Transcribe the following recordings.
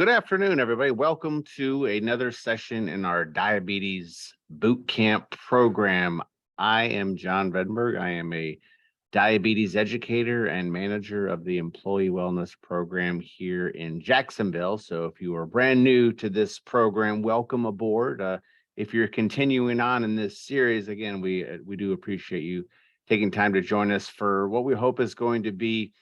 Good afternoon, everybody. Welcome to another session in our diabetes boot camp program. I am John Vedenberg. I am a diabetes educator and manager of the employee wellness program here in Jacksonville. So if you are brand new to this program, welcome aboard. If you're continuing on in this series, again, we do appreciate you taking time to join us for what we hope is going to be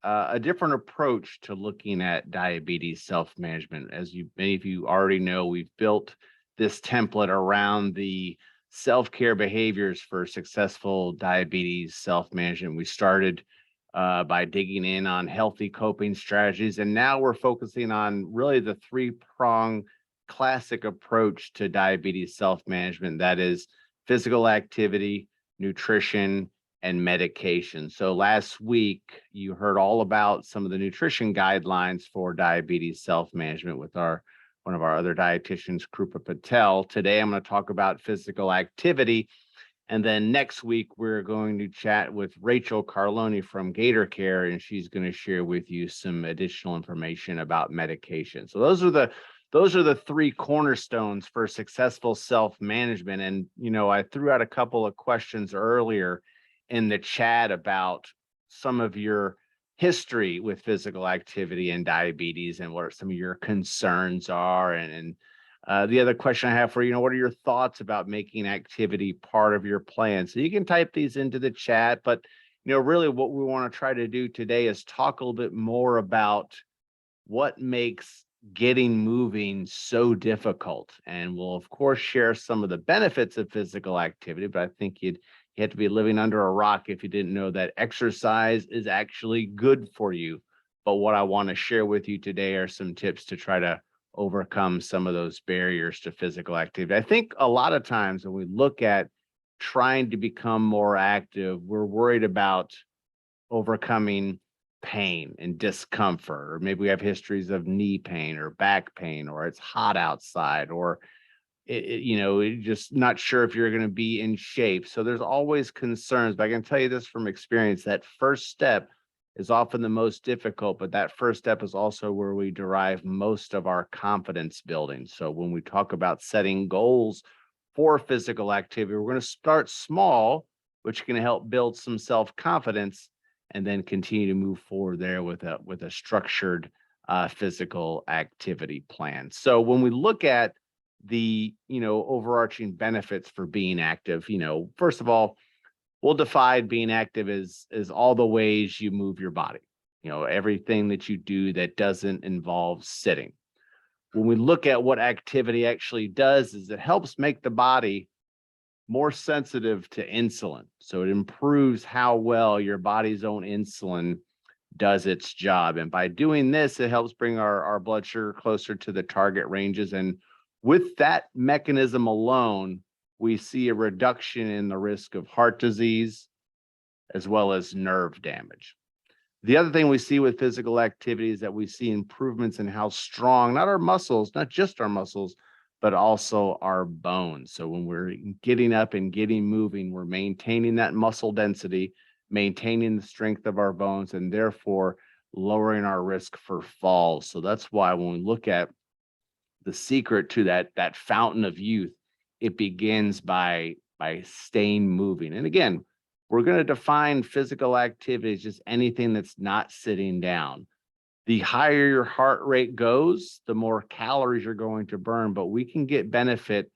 a different approach to looking at diabetes self-management. As many of you already know, we've built this template around the self-care behaviors for successful diabetes self-management. We started by digging in on healthy coping strategies, and now we're focusing on really the three-prong classic approach to diabetes self-management. That is physical activity, nutrition, and medication. So last week, you heard all about some of the nutrition guidelines for diabetes self-management with one of our other dietitians, Krupa Patel. Today, I'm going to talk about physical activity. And then next week, we're going to chat with Rachel Carloni from Gator Care, and she's going to share with you some additional information about medication. So those are the three cornerstones for successful self-management. And, I threw out a couple of questions earlier in the chat about some of your history with physical activity and diabetes and what some of your concerns are. And the other question I have for you, what are your thoughts about making activity part of your plan? So you can type these into the chat, but really what we want to try to do today is talk a little bit more about what makes getting moving so difficult. And we'll of course share some of the benefits of physical activity, but I think you have to be living under a rock if you didn't know that exercise is actually good for you. But what I want to share with you today are some tips to try to overcome some of those barriers to physical activity. I think a lot of times when we look at trying to become more active, we're worried about overcoming pain and discomfort, or maybe we have histories of knee pain or back pain, or it's hot outside, or just not sure if you're going to be in shape. So there's always concerns, but I can tell you this from experience, that first step is often the most difficult, but that first step is also where we derive most of our confidence building. So when we talk about setting goals for physical activity, we're going to start small, which can help build some self-confidence, and then continue to move forward there with a structured physical activity plan. So when we look at the overarching benefits for being active, first of all, we'll define being active as all the ways you move your body, everything that you do that doesn't involve sitting. When we look at what activity actually does, is it helps make the body more sensitive to insulin. So it improves how well your body's own insulin does its job. And by doing this, it helps bring our blood sugar closer to the target ranges. And with that mechanism alone, we see a reduction in the risk of heart disease as well as nerve damage. The other thing we see with physical activity is that we see improvements in how strong, not our muscles, not just our muscles, but also our bones. So when we're getting up and getting moving, we're maintaining that muscle density, maintaining the strength of our bones, and therefore lowering our risk for falls. So that's why when we look at the secret to that fountain of youth, it begins by staying moving. And again, we're going to define physical activity as just anything that's not sitting down. The higher your heart rate goes, the more calories you're going to burn, but we can get benefit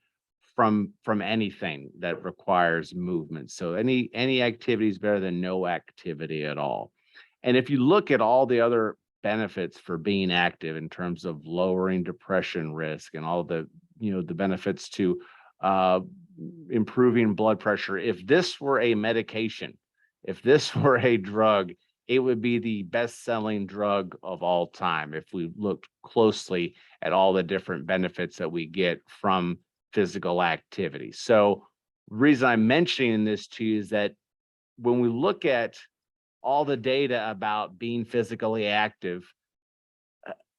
from anything that requires movement. So any activity is better than no activity at all. And if you look at all the other benefits for being active in terms of lowering depression risk and all the benefits to improving blood pressure, if this were a medication, if this were a drug, it would be the best-selling drug of all time if we looked closely at all the different benefits that we get from physical activity. So the reason I'm mentioning this to you is that when we look at all the data about being physically active,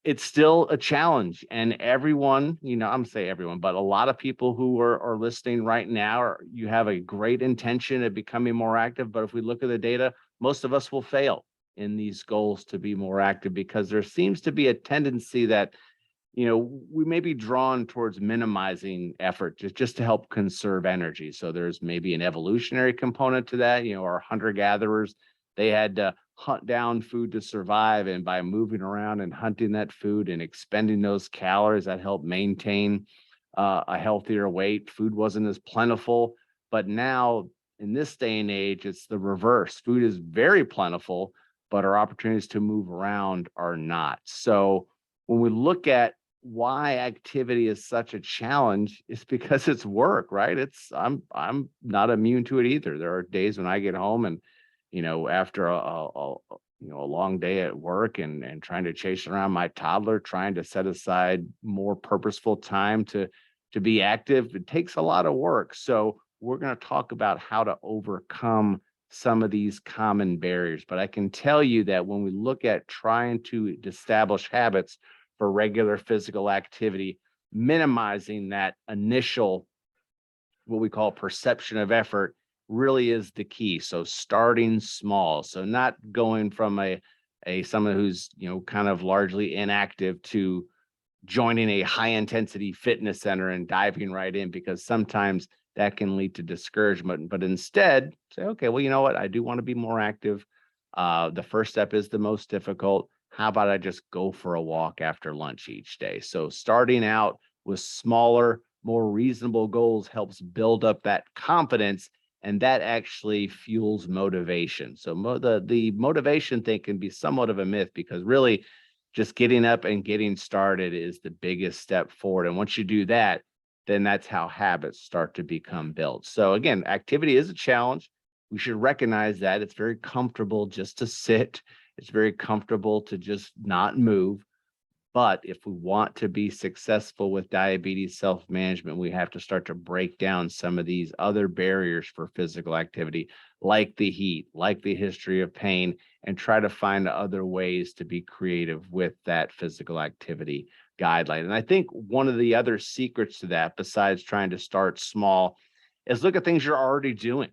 it's still a challenge. And everyone, I'm gonna say everyone, but a lot of people who are listening right now, you have a great intention of becoming more active. But if we look at the data, most of us will fail in these goals to be more active because there seems to be a tendency that we may be drawn towards minimizing effort just to help conserve energy. So there's maybe an evolutionary component to that. Our hunter-gatherers, they had to hunt down food to survive. And by moving around and hunting that food and expending those calories, that helped maintain a healthier weight. Food wasn't as plentiful. But now, in this day and age, it's the reverse. Food is very plentiful, but our opportunities to move around are not. So when we look at why activity is such a challenge, it's because it's work, right? I'm not immune to it either. There are days when I get home and, after a long day at work and trying to chase around my toddler, trying to set aside more purposeful time to be active, it takes a lot of work. So we're going to talk about how to overcome some of these common barriers. But I can tell you that when we look at trying to establish habits for regular physical activity, minimizing that initial, what we call perception of effort, really is the key. So starting small. So not going from someone who's, kind of largely inactive to joining a high intensity fitness center and diving right in, because sometimes that can lead to discouragement. But instead say, okay, well, you know what? I do want to be more active. The first step is the most difficult. How about I just go for a walk after lunch each day? So starting out with smaller, more reasonable goals helps build up that confidence, and that actually fuels motivation. So the motivation thing can be somewhat of a myth, because really just getting up and getting started is the biggest step forward. And once you do that, then that's how habits start to become built. So again, activity is a challenge. We should recognize that it's very comfortable just to sit. It's very comfortable to just not move. But if we want to be successful with diabetes self-management, we have to start to break down some of these other barriers for physical activity, like the heat, like the history of pain, and try to find other ways to be creative with that physical activity guideline. And I think one of the other secrets to that, besides trying to start small, is look at things you're already doing.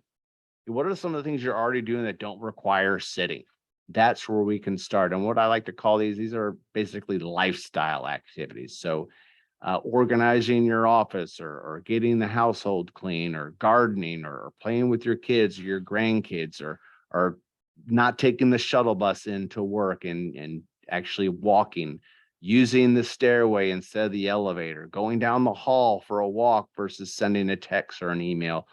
What are some of the things you're already doing that don't require sitting? That's where we can start. And what I like to call these are basically lifestyle activities. So organizing your office, or getting the household clean, or gardening, or playing with your kids or your grandkids, or not taking the shuttle bus into work and actually walking, using the stairway instead of the elevator, going down the hall for a walk versus sending a text or an email.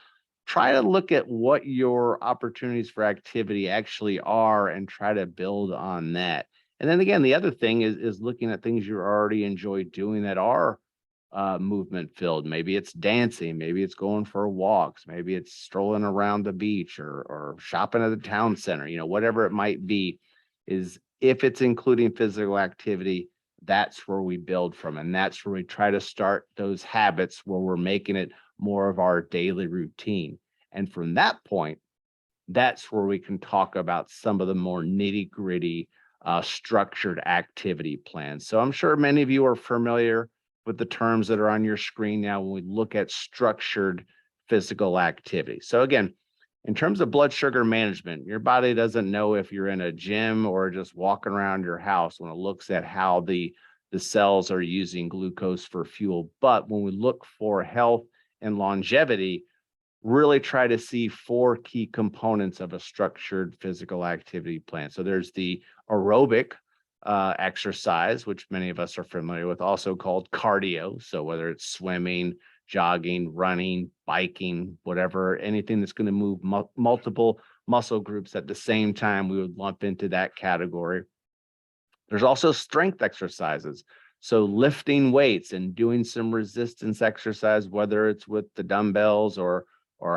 Try to look at what your opportunities for activity actually are and try to build on that. And then again, the other thing is looking at things you already enjoy doing that are movement filled. Maybe it's dancing, maybe it's going for walks, maybe it's strolling around the beach, or shopping at the town center, whatever it might be. Is if it's including physical activity, that's where we build from. And that's where we try to start those habits where we're making it more of our daily routine. And from that point, that's where we can talk about some of the more nitty gritty structured activity plans. So I'm sure many of you are familiar with the terms that are on your screen now when we look at structured physical activity. So again, in terms of blood sugar management, your body doesn't know if you're in a gym or just walking around your house when it looks at how the cells are using glucose for fuel. But when we look for health and longevity, really try to see 4 key components of a structured physical activity plan. So there's the aerobic exercise, which many of us are familiar with, also called cardio. So whether it's swimming, jogging, running, biking, whatever, anything that's going to move multiple muscle groups at the same time, we would lump into that category. There's also strength exercises. So lifting weights and doing some resistance exercise, whether it's with the dumbbells or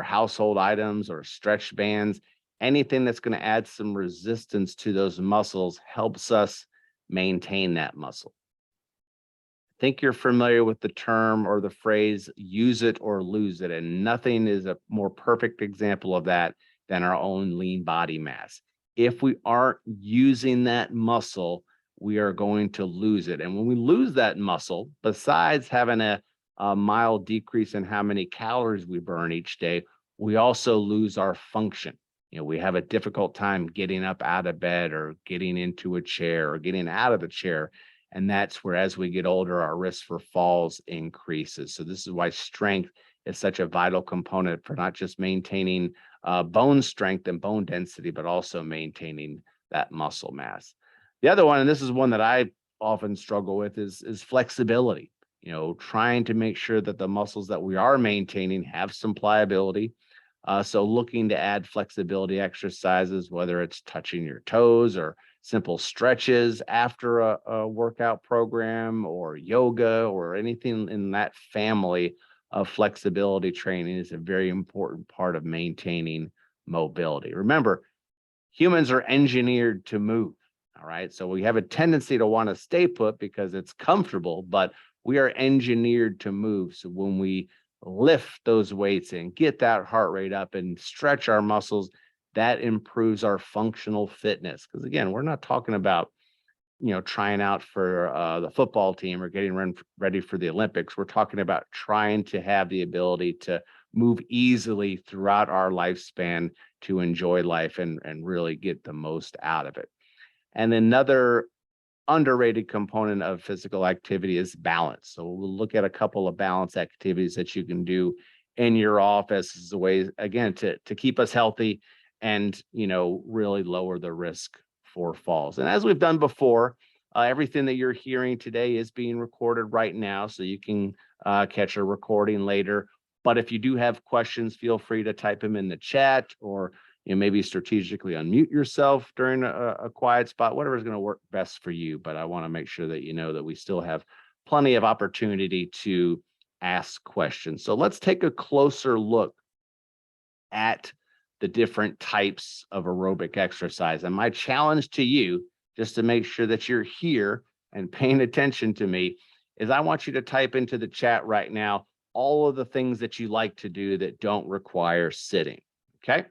household items or stretch bands, anything that's going to add some resistance to those muscles helps us maintain that muscle. I think you're familiar with the term or the phrase, use it or lose it. And nothing is a more perfect example of that than our own lean body mass. If we aren't using that muscle, we are going to lose it. And when we lose that muscle, besides having a mild decrease in how many calories we burn each day, we also lose our function. We have a difficult time getting up out of bed, or getting into a chair, or getting out of the chair. And that's where, as we get older, our risk for falls increases. So this is why strength is such a vital component for not just maintaining bone strength and bone density, but also maintaining that muscle mass. The other one, and this is one that I often struggle with, is flexibility. Trying to make sure that the muscles that we are maintaining have some pliability. So looking to add flexibility exercises, whether it's touching your toes or simple stretches after a workout program or yoga or anything in that family of flexibility training, is a very important part of maintaining mobility. Remember, humans are engineered to move. All right. So we have a tendency to want to stay put because it's comfortable, but we are engineered to move. So when we lift those weights and get that heart rate up and stretch our muscles, that improves our functional fitness. Because again, we're not talking about trying out for the football team or getting ready for the Olympics. We're talking about trying to have the ability to move easily throughout our lifespan to enjoy life and really get the most out of it. And another underrated component of physical activity is balance. So we'll look at a couple of balance activities that you can do in your office as a way, again, to keep us healthy and really lower the risk for falls. And as we've done before, everything that you're hearing today is being recorded right now, so you can catch a recording later. But if you do have questions, feel free to type them in the chat, or maybe strategically unmute yourself during a quiet spot, whatever is going to work best for you. But I want to make sure that you know that we still have plenty of opportunity to ask questions. So let's take a closer look at the different types of aerobic exercise. And my challenge to you, just to make sure that you're here and paying attention to me, is I want you to type into the chat right now all of the things that you like to do that don't require sitting. Okay.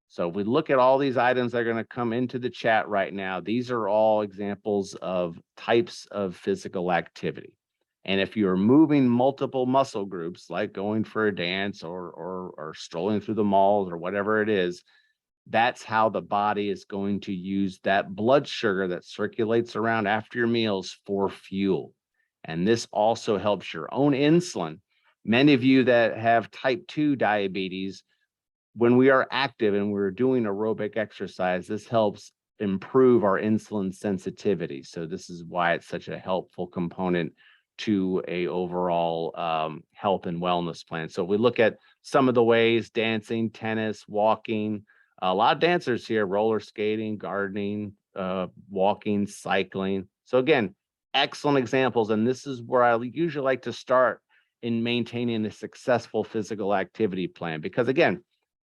So if we look at all these items that are going to come into the chat right now, these are all examples of types of physical activity. And if you're moving multiple muscle groups, like going for a dance or strolling through the malls or whatever it is, that's how the body is going to use that blood sugar that circulates around after your meals for fuel. And this also helps your own insulin. Many of you that have type 2 diabetes, when we are active and we're doing aerobic exercise, this helps improve our insulin sensitivity. So this is why it's such a helpful component to a overall health and wellness plan. So we look at some of the ways: dancing, tennis, walking. A lot of dancers here: roller skating, gardening, walking, cycling. So again, excellent examples. And this is where I usually like to start in maintaining a successful physical activity plan, because again,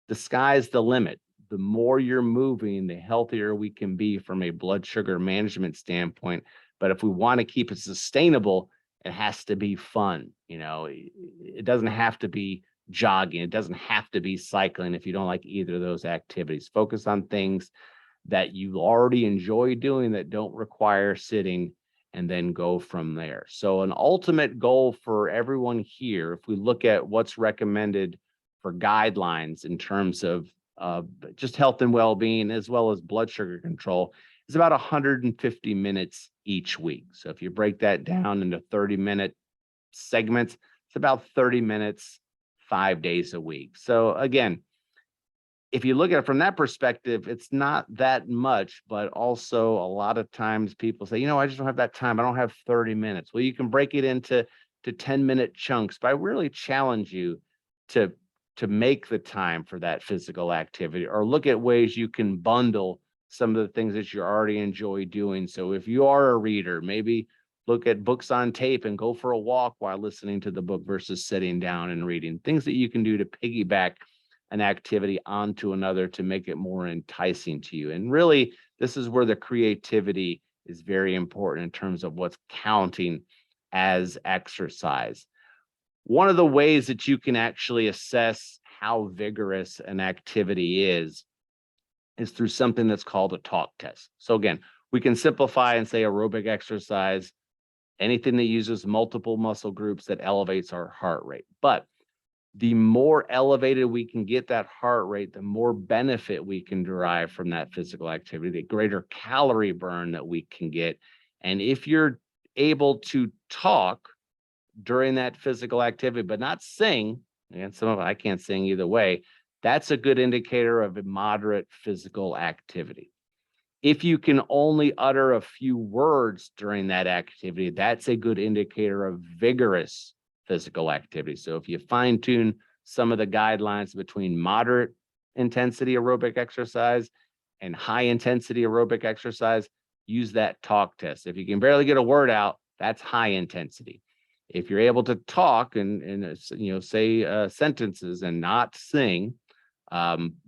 the sky's the limit. The more you're moving, the healthier we can be from a blood sugar management standpoint. But if we want to keep it sustainable, it has to be fun. It doesn't have to be jogging. It doesn't have to be cycling if you don't like either of those activities. Focus on things that you already enjoy doing that don't require sitting, and then go from there. So an ultimate goal for everyone here, if we look at what's recommended for guidelines in terms of just health and well-being, as well as blood sugar control, is about 150 minutes each week. So if you break that down into 30-minute segments, it's about 30 minutes, 5 days a week. So again, if you look at it from that perspective, it's not that much, but also a lot of times people say, I just don't have that time. I don't have 30 minutes. Well, you can break it into 10-minute chunks, but I really challenge you to make the time for that physical activity, or look at ways you can bundle some of the things that you already enjoy doing. So if you are a reader, maybe look at books on tape and go for a walk while listening to the book versus sitting down and reading. Things that you can do to piggyback an activity onto another to make it more enticing to you. And really, this is where the creativity is very important in terms of what's counting as exercise. One of the ways that you can actually assess how vigorous an activity is through something that's called a talk test. So again, we can simplify and say aerobic exercise, anything that uses multiple muscle groups that elevates our heart rate. But the more elevated we can get that heart rate, the more benefit we can derive from that physical activity, the greater calorie burn that we can get. And if you're able to talk during that physical activity, but not sing, and some of I can't sing either way, that's a good indicator of a moderate physical activity. If you can only utter a few words during that activity, that's a good indicator of vigorous physical activity. So if you fine tune some of the guidelines between moderate intensity aerobic exercise and high intensity aerobic exercise, use that talk test. If you can barely get a word out, that's high intensity. If you're able to talk and say sentences and not sing,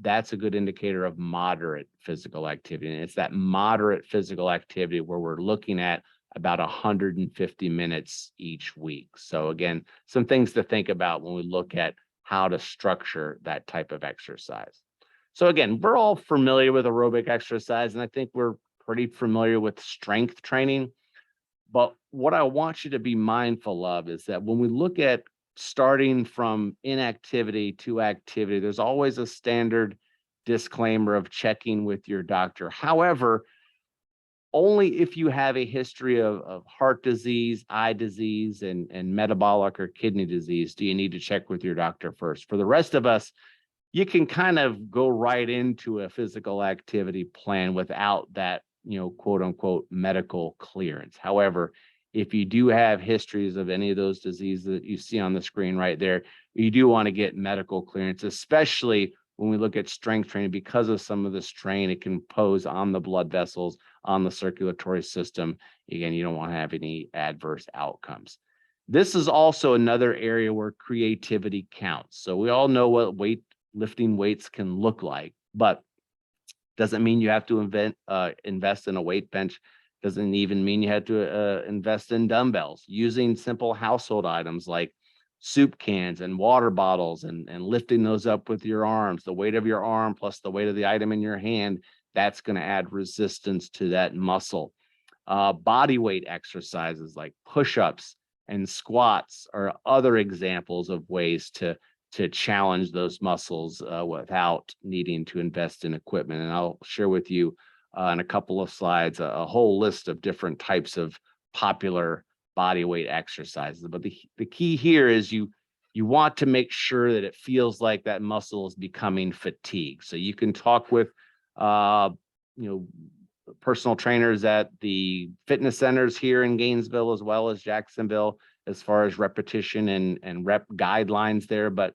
that's a good indicator of moderate physical activity. And it's that moderate physical activity where we're looking at about 150 minutes each week. So again, some things to think about when we look at how to structure that type of exercise. So again, we're all familiar with aerobic exercise, and I think we're pretty familiar with strength training. But what I want you to be mindful of is that when we look at starting from inactivity to activity, there's always a standard disclaimer of checking with your doctor. However, only if you have a history of heart disease, eye disease, and metabolic or kidney disease do you need to check with your doctor first. For the rest of us, you can kind of go right into a physical activity plan without that, quote unquote, medical clearance. However, if you do have histories of any of those diseases that you see on the screen right there, you do want to get medical clearance, especially when we look at strength training, because of some of the strain it can pose on the blood vessels, on the circulatory system. Again, you don't want to have any adverse outcomes. This is also another area where creativity counts. So we all know what lifting weights can look like, but doesn't mean you have to invest in a weight bench. Doesn't even mean you had to invest in dumbbells. Using simple household items like soup cans and water bottles and lifting those up with your arms, the weight of your arm plus the weight of the item in your hand, that's going to add resistance to that muscle. Body weight exercises like push-ups and squats are other examples of ways to challenge those muscles without needing to invest in equipment. And I'll share with you in a couple of slides a whole list of different types of popular body weight exercises. But the key here is you want to make sure that it feels like that muscle is becoming fatigued. So you can talk with personal trainers at the fitness centers here in Gainesville as well as Jacksonville as far as repetition and rep guidelines there, but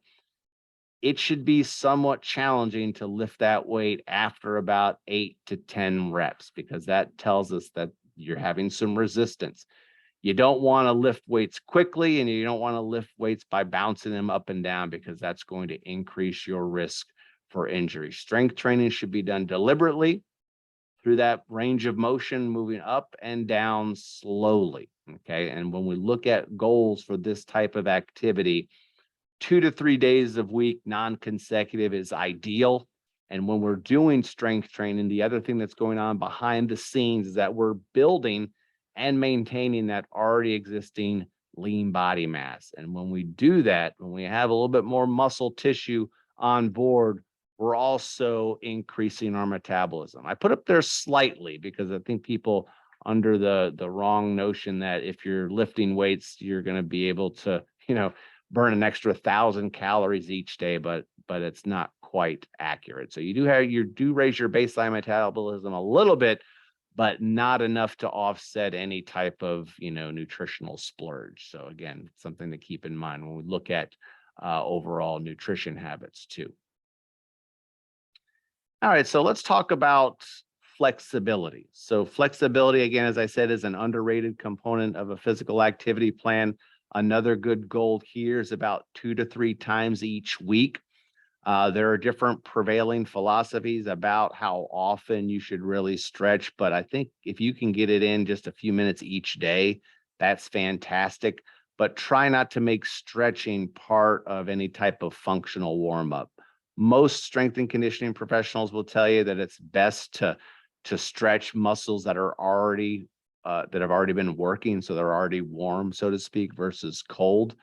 it should be somewhat challenging to lift that weight after about 8 to 10 reps, because that tells us that you're having some resistance. You don't want to lift weights quickly, and you don't want to lift weights by bouncing them up and down, because that's going to increase your risk for injury. Strength training should be done deliberately through that range of motion, moving up and down slowly. Okay. And when we look at goals for this type of activity, 2 to 3 days of week, non-consecutive is ideal. And when we're doing strength training, the other thing that's going on behind the scenes is that we're building and maintaining that already existing lean body mass. And when we do that, when we have a little bit more muscle tissue on board, we're also increasing our metabolism. I put up there slightly because I think people under the wrong notion that if you're lifting weights, you're going to be able to, burn an extra 1,000 calories each day, but it's not quite accurate. So you do raise your baseline metabolism a little bit, but not enough to offset any type of, nutritional splurge. So again, something to keep in mind when we look at overall nutrition habits too. All right, so let's talk about flexibility. So flexibility, again, as I said, is an underrated component of a physical activity plan. Another good goal here is about 2 to 3 times each week. There are different prevailing philosophies about how often you should really stretch, but I think if you can get it in just a few minutes each day, that's fantastic. But try not to make stretching part of any type of functional warm-up. Most strength and conditioning professionals will tell you that it's best to stretch muscles that are already that have already been working, so they're already warm, so to speak, versus cold.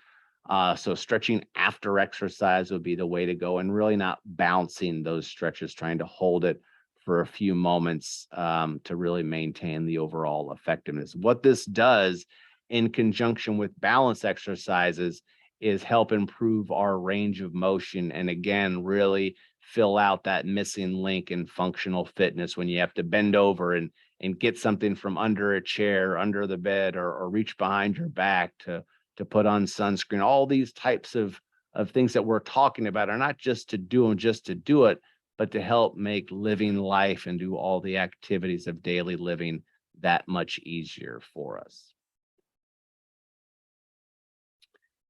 So stretching after exercise would be the way to go, and really not bouncing those stretches, trying to hold it for a few moments to really maintain the overall effectiveness. What this does in conjunction with balance exercises is help improve our range of motion. And again, really fill out that missing link in functional fitness when you have to bend over and get something from under a chair, under the bed, or reach behind your back to put on sunscreen. All these types of things that we're talking about are not just to do them just to do it, but to help make living life and do all the activities of daily living that much easier for us.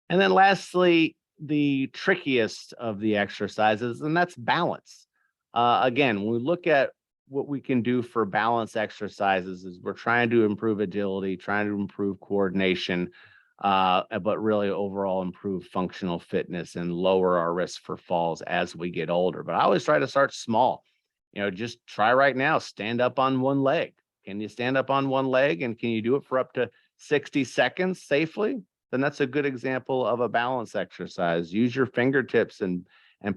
And then lastly, the trickiest of the exercises, and that's balance. Again, when we look at what we can do for balance exercises, is we're trying to improve agility, trying to improve coordination, but really overall improve functional fitness and lower our risk for falls as we get older. But I always try to start small. Just try right now, stand up on one leg. Can you stand up on one leg, and can you do it for up to 60 seconds safely? Then that's a good example of a balance exercise. Use your fingertips and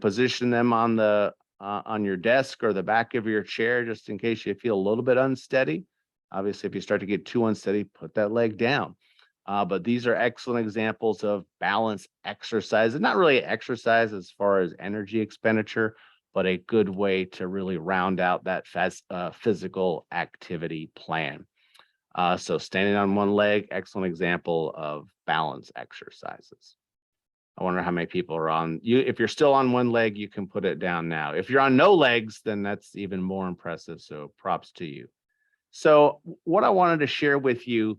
position them on the on your desk or the back of your chair, just in case you feel a little bit unsteady. Obviously, if you start to get too unsteady, put that leg down. But these are excellent examples of balance exercise, and not really exercise as far as energy expenditure, but a good way to really round out that physical activity plan. So standing on one leg, excellent example of balance exercises. I wonder how many people are on you. If you're still on one leg, you can put it down now. If you're on no legs, then that's even more impressive. So props to you. So what I wanted to share with you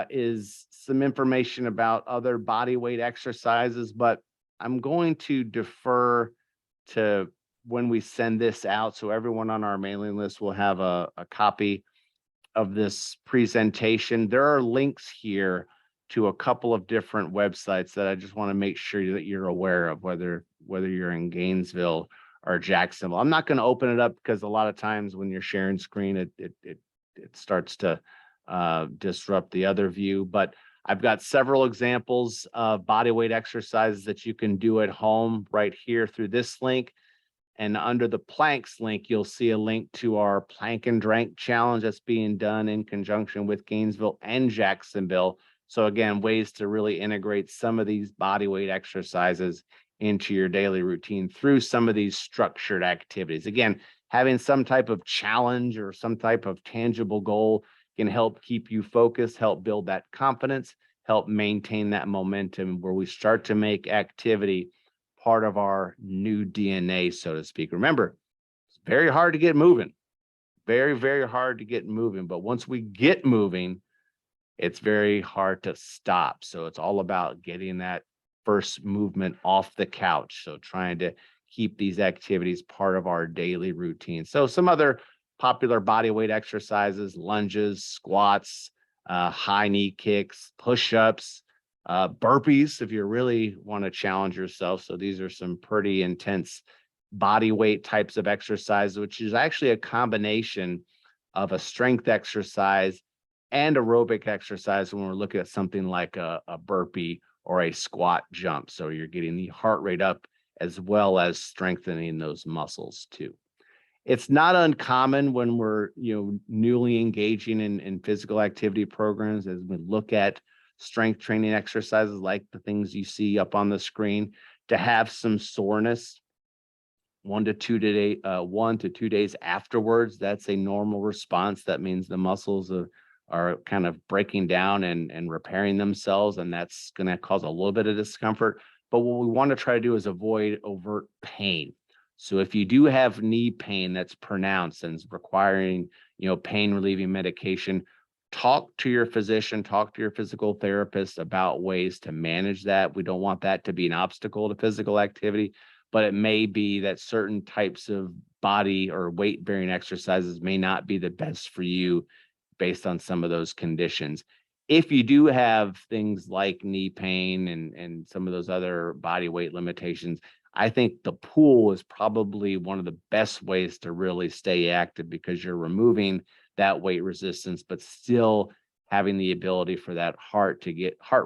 is some information about other body weight exercises, but I'm going to defer to when we send this out. So everyone on our mailing list will have a copy of this presentation. There are links here to a couple of different websites that I just want to make sure that you're aware of, whether you're in Gainesville or Jacksonville. I'm not going to open it up because a lot of times when you're sharing screen, it starts to disrupt the other view. But I've got several examples of body weight exercises that you can do at home right here through this link. And under the planks link, you'll see a link to our plank and drank challenge that's being done in conjunction with Gainesville and Jacksonville. So again, ways to really integrate some of these body weight exercises into your daily routine through some of these structured activities. Again, having some type of challenge or some type of tangible goal can help keep you focused, help build that confidence, help maintain that momentum where we start to make activity part of our new DNA, so to speak. Remember, it's very hard to get moving, very, very hard to get moving. But once we get moving, it's very hard to stop. So it's all about getting that first movement off the couch. So trying to keep these activities part of our daily routine. So some other popular body weight exercises: lunges, squats, high knee kicks, push-ups, burpees, if you really want to challenge yourself. So these are some pretty intense body weight types of exercise, which is actually a combination of a strength exercise and aerobic exercise when we're looking at something like a burpee or a squat jump. So you're getting the heart rate up as well as strengthening those muscles too. It's not uncommon when we're newly engaging in physical activity programs, as we look at strength training exercises like the things you see up on the screen, to have some soreness 1 to 2 days afterwards. That's a normal response. That means the muscles are kind of breaking down and repairing themselves, and that's going to cause a little bit of discomfort. But what we want to try to do is avoid overt pain. So if you do have knee pain that's pronounced and is requiring pain relieving medication, talk to your physician, talk to your physical therapist about ways to manage that. We don't want that to be an obstacle to physical activity, but it may be that certain types of body or weight bearing exercises may not be the best for you based on some of those conditions. If you do have things like knee pain and some of those other body weight limitations, I think the pool is probably one of the best ways to really stay active, because you're removing that weight resistance, but still having the ability for that heart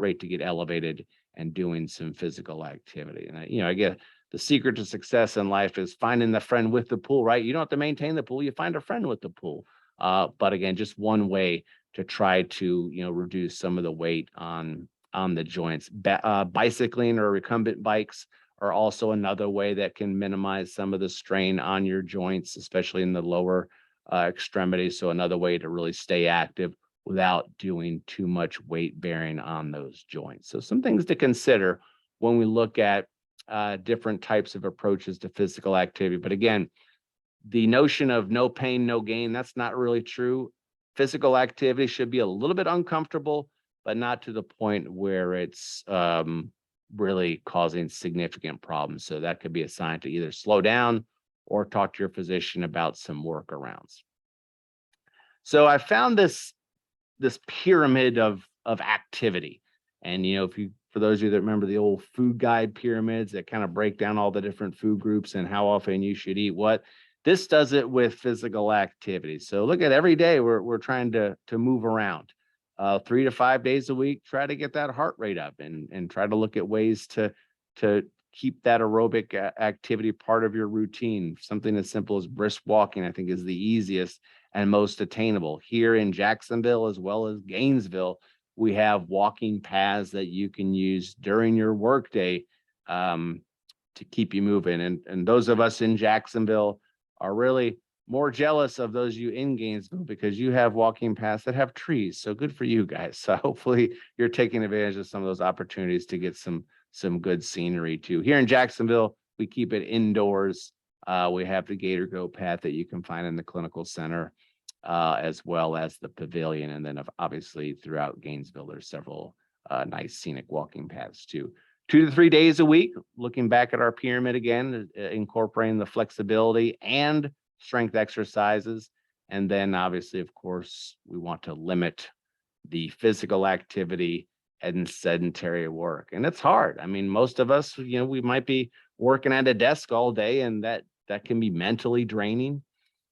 rate to get elevated and doing some physical activity. And I get the secret to success in life is finding the friend with the pool, right? You don't have to maintain the pool, you find a friend with the pool. But again, just one way to try to, reduce some of the weight on the joints. Bicycling or recumbent bikes are also another way that can minimize some of the strain on your joints, especially in the lower extremities. So another way to really stay active without doing too much weight bearing on those joints. So some things to consider when we look at different types of approaches to physical activity. But again, the notion of no pain, no gain, that's not really true. Physical activity should be a little bit uncomfortable, but not to the point where it's really causing significant problems. So that could be a sign to either slow down or talk to your physician about some workarounds. So I found this pyramid of activity. And for those of you that remember the old food guide pyramids that kind of break down all the different food groups and how often you should eat what, this does it with physical activity. So look at every day we're trying to move around. 3 to 5 days a week, try to get that heart rate up and try to look at ways to keep that aerobic activity part of your routine. Something as simple as brisk walking, I think, is the easiest and most attainable. Here in Jacksonville, as well as Gainesville, we have walking paths that you can use during your workday to keep you moving. And those of us in Jacksonville are really more jealous of those of you in Gainesville because you have walking paths that have trees. So good for you guys. So hopefully you're taking advantage of some of those opportunities to get some good scenery too. Here in Jacksonville, we keep it indoors. We have the Gator Go path that you can find in the clinical center, as well as the pavilion. And then obviously throughout Gainesville, there's several nice scenic walking paths too. 2 to 3 days a week, looking back at our pyramid again, incorporating the flexibility and strength exercises. And then obviously, of course, we want to limit the physical activity and sedentary work. And it's hard. I mean, most of us, we might be working at a desk all day, and that can be mentally draining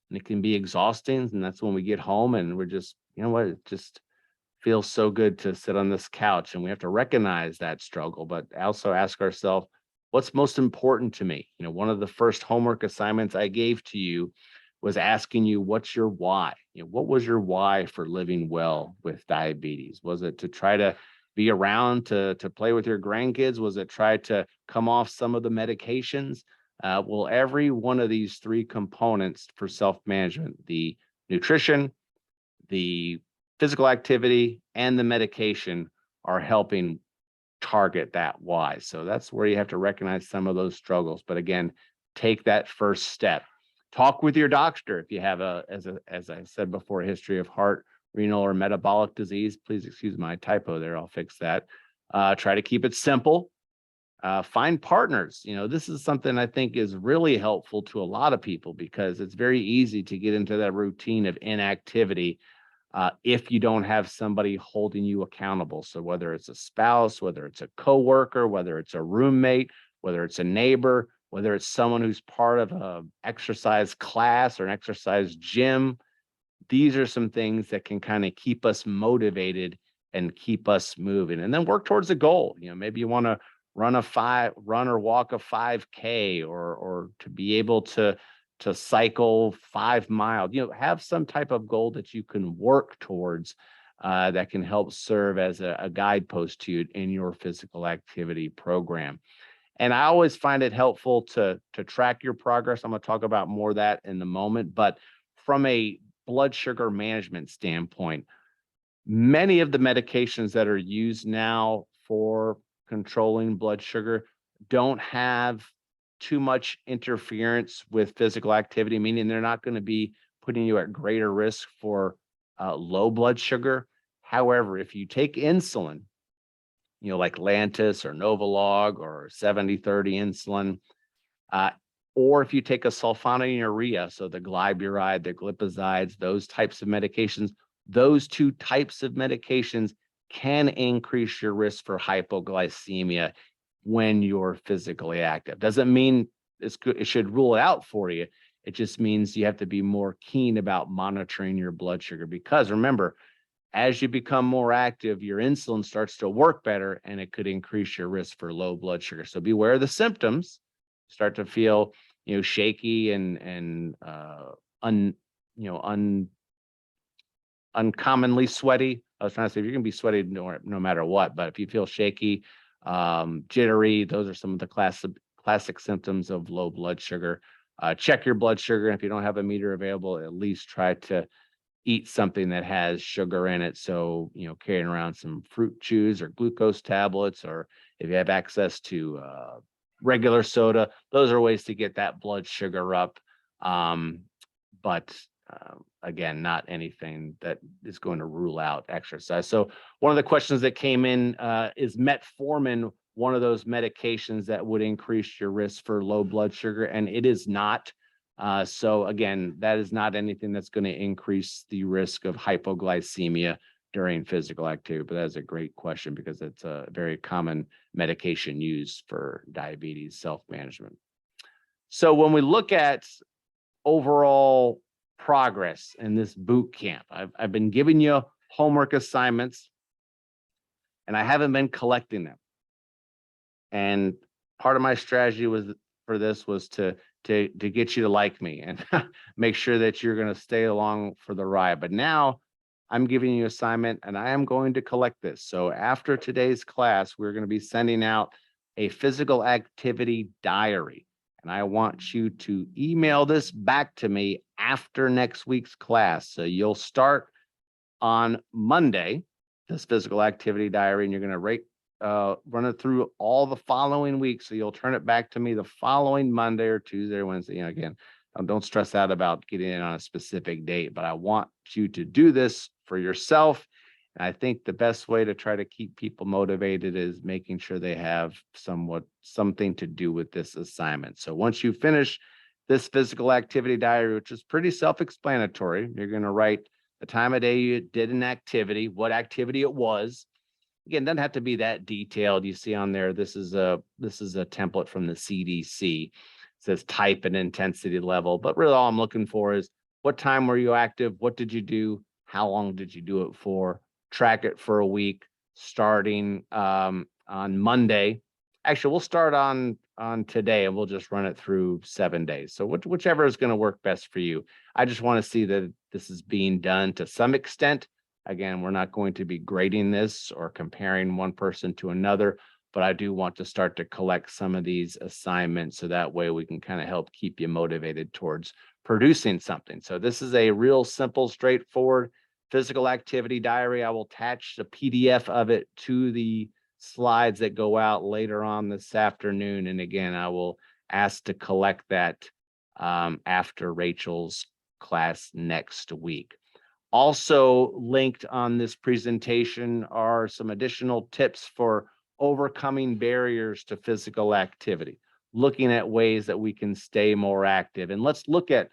and it can be exhausting. And that's when we get home and we're just, it just feels so good to sit on this couch, and we have to recognize that struggle, but also ask ourselves, what's most important to me? One of the first homework assignments I gave to you was asking you, what's your why? What was your why for living well with diabetes? Was it to try to be around to play with your grandkids? Was it try to come off some of the medications? Well, every one of these 3 components for self-management, the nutrition, the physical activity, and the medication, are helping target that why. So that's where you have to recognize some of those struggles. But again, take that first step. Talk with your doctor if you have as I said before, a history of heart, renal, or metabolic disease. Please excuse my typo there. I'll fix that. Try to keep it simple. Find partners. This is something I think is really helpful to a lot of people because it's very easy to get into that routine of inactivity if you don't have somebody holding you accountable. So whether it's a spouse, whether it's a coworker, whether it's a roommate, whether it's a neighbor, whether it's someone who's part of an exercise class or an exercise gym, these are some things that can kind of keep us motivated and keep us moving. And then work towards a goal. Maybe you want to run or walk a 5K or to be able to cycle 5 miles, have some type of goal that you can work towards that can help serve as a guidepost to you in your physical activity program. And I always find it helpful to track your progress. I'm going to talk about more of that in a moment, but from a blood sugar management standpoint, many of the medications that are used now for controlling blood sugar don't have too much interference with physical activity, meaning they're not going to be putting you at greater risk for low blood sugar. However, if you take insulin, like Lantus or Novolog or 70/30 insulin, or if you take a sulfonylurea, so the glyburide, the glipizide, those types of medications, those 2 types of medications can increase your risk for hypoglycemia when you're physically active. Doesn't mean it should rule it out for you. It just means you have to be more keen about monitoring your blood sugar, because remember, as you become more active, your insulin starts to work better and it could increase your risk for low blood sugar. So beware of the symptoms. Start to feel, shaky and uncommonly sweaty. I was trying to say, if you're gonna be sweaty no matter what, but if you feel shaky, jittery, those are some of the classic symptoms of low blood sugar. Check your blood sugar. If you don't have a meter available, at least try to eat something that has sugar in it. So, carrying around some fruit chews or glucose tablets, or if you have access to regular soda, those are ways to get that blood sugar up. But again, not anything that is going to rule out exercise. So one of the questions that came in, is metformin one of those medications that would increase your risk for low blood sugar? And it is not. So again, that is not anything that's going to increase the risk of hypoglycemia during physical activity. But that's a great question because it's a very common medication used for diabetes self-management. So when we look at overall progress in this boot camp, I've been giving you homework assignments and I haven't been collecting them. And part of my strategy was to get you to like me and make sure that you're going to stay along for the ride. But now I'm giving you assignment and I am going to collect this. So after today's class, we're going to be sending out a physical activity diary. And I want you to email this back to me after next week's class. So you'll start on Monday, this physical activity diary, and you're going to run it through all the following weeks. So you'll turn it back to me the following Monday or Tuesday or Wednesday. Again, don't stress out about getting it on a specific date, but I want you to do this for yourself. And I think the best way to try to keep people motivated is making sure they have something to do with this assignment. So once you finish this physical activity diary, which is pretty self-explanatory, you're going to write the time of day you did an activity, what activity it was. Again, doesn't have to be that detailed. You see on there, this is a template from the CDC. It says type and intensity level, but really all I'm looking for is what time were you active? What did you do? How long did you do it for? Track it for a week, starting on Monday. Actually, we'll start on today and we'll just run it through 7 days. So whichever is going to work best for you. I just want to see that this is being done to some extent. Again, we're not going to be grading this or comparing one person to another, but I do want to start to collect some of these assignments so that way we can kind of help keep you motivated towards producing something. So this is a real simple, straightforward physical activity diary. I will attach the PDF of it to the slides that go out later on this afternoon. And again, I will ask to collect that after Rachel's class next week. Also linked on this presentation are some additional tips for overcoming barriers to physical activity, looking at ways that we can stay more active. And let's look at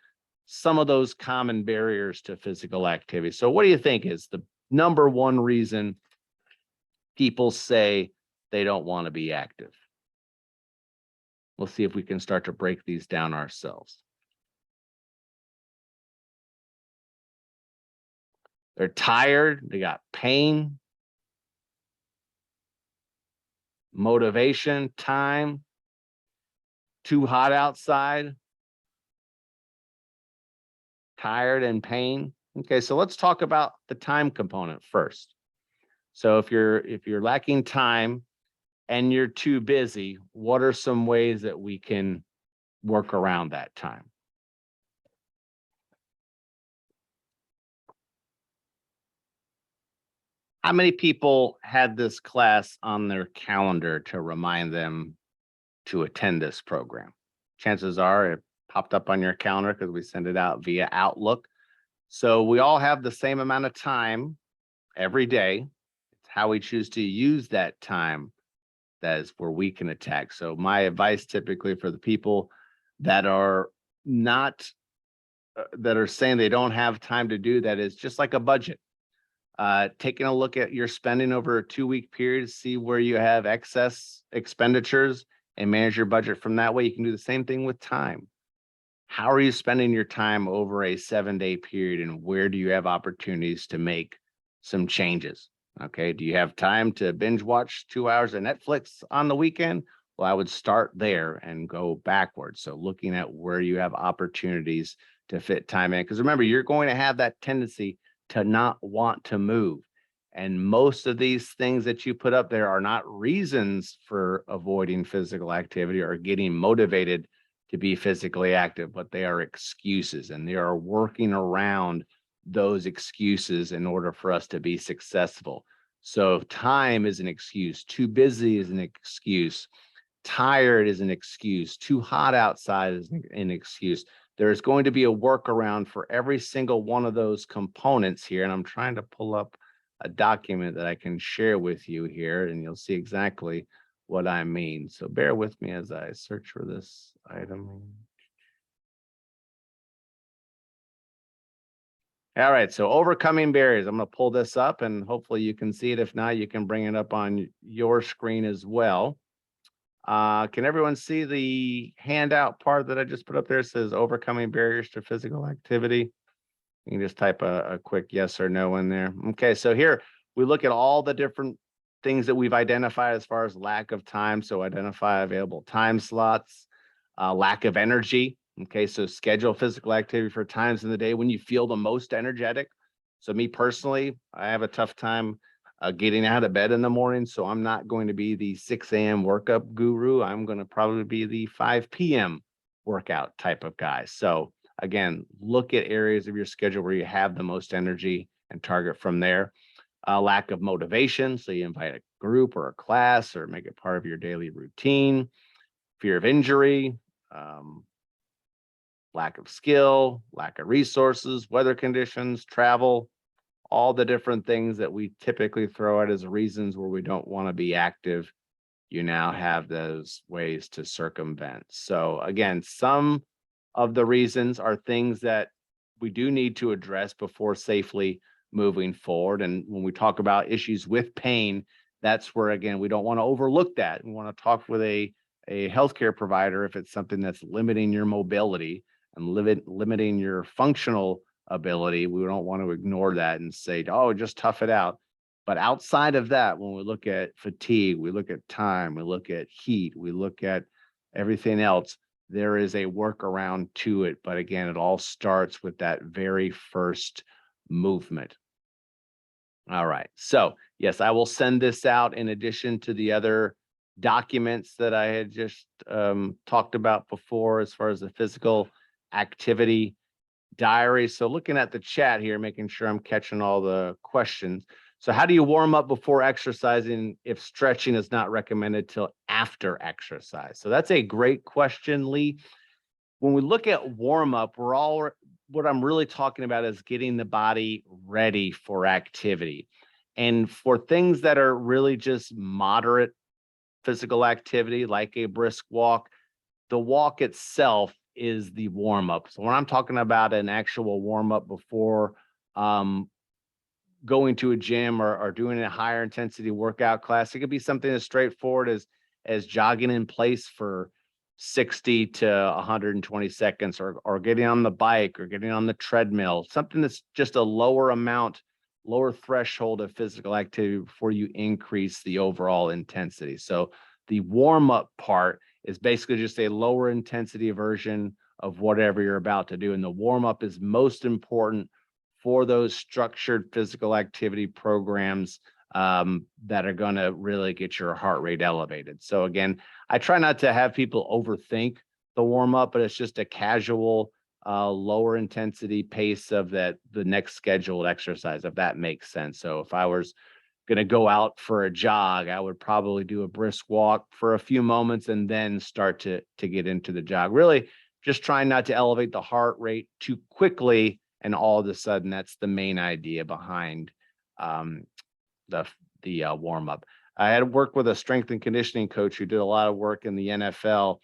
some of those common barriers to physical activity. So what do you think is the number one reason people say they don't want to be active? We'll see if we can start to break these down ourselves. They're tired, they got pain, motivation, time, too hot outside, tired and pain. Okay, so let's talk about the time component first. So if you're lacking time and you're too busy, what are some ways that we can work around that time? How many people had this class on their calendar to remind them to attend this program? Chances are it popped up on your calendar because we send it out via Outlook. So we all have the same amount of time every day. It's how we choose to use that time that is where we can attack. So my advice typically for the people that are not, that are saying they don't have time to do that is just like a budget. Taking a look at your spending over a 2-week period, see where you have excess expenditures and manage your budget from that way. You can do the same thing with time. How are you spending your time over a 7-day period and where do you have opportunities to make some changes? Okay, do you have time to binge watch 2 hours of Netflix on the weekend? Well, I would start there and go backwards. So looking at where you have opportunities to fit time in, because remember, you're going to have that tendency to not want to move. And most of these things that you put up there are not reasons for avoiding physical activity or getting motivated to be physically active, but they are excuses, and they are working around those excuses in order for us to be successful. So time is an excuse, too busy is an excuse, tired is an excuse, too hot outside is an excuse. There's going to be a workaround for every single one of those components here. And I'm trying to pull up a document that I can share with you here, and you'll see exactly what I mean. So bear with me as I search for this item. All right, so overcoming barriers. I'm going to pull this up and hopefully you can see it. If not, you can bring it up on your screen as well. Can everyone see the handout part that I just put up there? It says overcoming barriers to physical activity. You can just type a quick yes or no in there. Okay, so here we look at all the different things that we've identified as far as lack of time. So identify available time slots, lack of energy. Okay, so schedule physical activity for times in the day when you feel the most energetic. So me personally, I have a tough time getting out of bed in the morning. So I'm not going to be the 6 a.m. workup guru. I'm going to probably be the 5 p.m. workout type of guy. So again, look at areas of your schedule where you have the most energy and target from there. Lack of motivation. So you invite a group or a class or make it part of your daily routine. Fear of injury, lack of skill, lack of resources, weather conditions, travel, all the different things that we typically throw out as reasons where we don't want to be active. You now have those ways to circumvent. So again, some of the reasons are things that we do need to address before safely moving forward. And when we talk about issues with pain, that's where, again, we don't want to overlook that. We want to talk with a healthcare provider if it's something that's limiting your mobility and limiting your functional ability. We don't want to ignore that and say, oh, just tough it out. But outside of that, when we look at fatigue, we look at time, we look at heat, we look at everything else, there is a workaround to it. But again, it all starts with that very first movement. All right. So yes, I will send this out in addition to the other documents that I had just talked about before as far as the physical activity diary. So looking at the chat here, making sure I'm catching all the questions. So how do you warm up before exercising if stretching is not recommended till after exercise? So that's a great question, Lee. When we look at warm up, what I'm really talking about is getting the body ready for activity. And for things that are really just moderate physical activity, like a brisk walk, the walk itself is the warm up. So when I'm talking about an actual warm up before going to a gym or doing a higher intensity workout class, it could be something as straightforward as jogging in place for 60 to 120 seconds or getting on the bike or getting on the treadmill, something that's just a lower threshold of physical activity before you increase the overall intensity. So the warm up part is basically just a lower intensity version of whatever you're about to do. And the warm up is most important for those structured physical activity programs that are going to really get your heart rate elevated. So again, I try not to have people overthink the warm up, but it's just a casual, lower intensity pace of the next scheduled exercise, if that makes sense. So if I was going to go out for a jog, I would probably do a brisk walk for a few moments and then start to get into the jog. Really just trying not to elevate the heart rate too quickly. And all of a sudden, that's the main idea behind the warm up. I had worked with a strength and conditioning coach who did a lot of work in the NFL,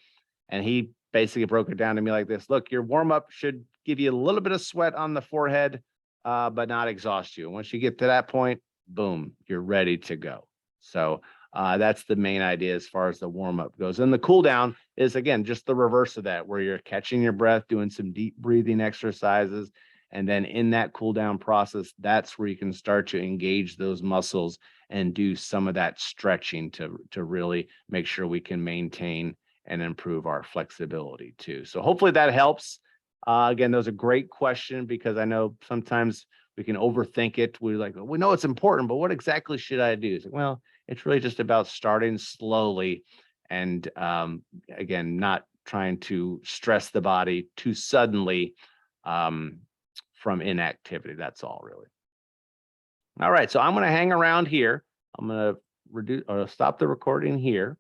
and he basically broke it down to me like this: look, your warm up should give you a little bit of sweat on the forehead, but not exhaust you. Once you get to that point, boom, you're ready to go. So that's the main idea as far as the warm up goes. And the cool down is, again, just the reverse of that, where you're catching your breath, doing some deep breathing exercises. And then in that cool down process, that's where you can start to engage those muscles and do some of that stretching to really make sure we can maintain and improve our flexibility too. So hopefully that helps. Again, that was a great question because I know sometimes we can overthink it. We're like, we know it's important, but what exactly should I do? It's like, well, it's really just about starting slowly and again, not trying to stress the body too suddenly from inactivity. That's all really. All right, so I'm going to hang around here. I'm going to stop the recording here.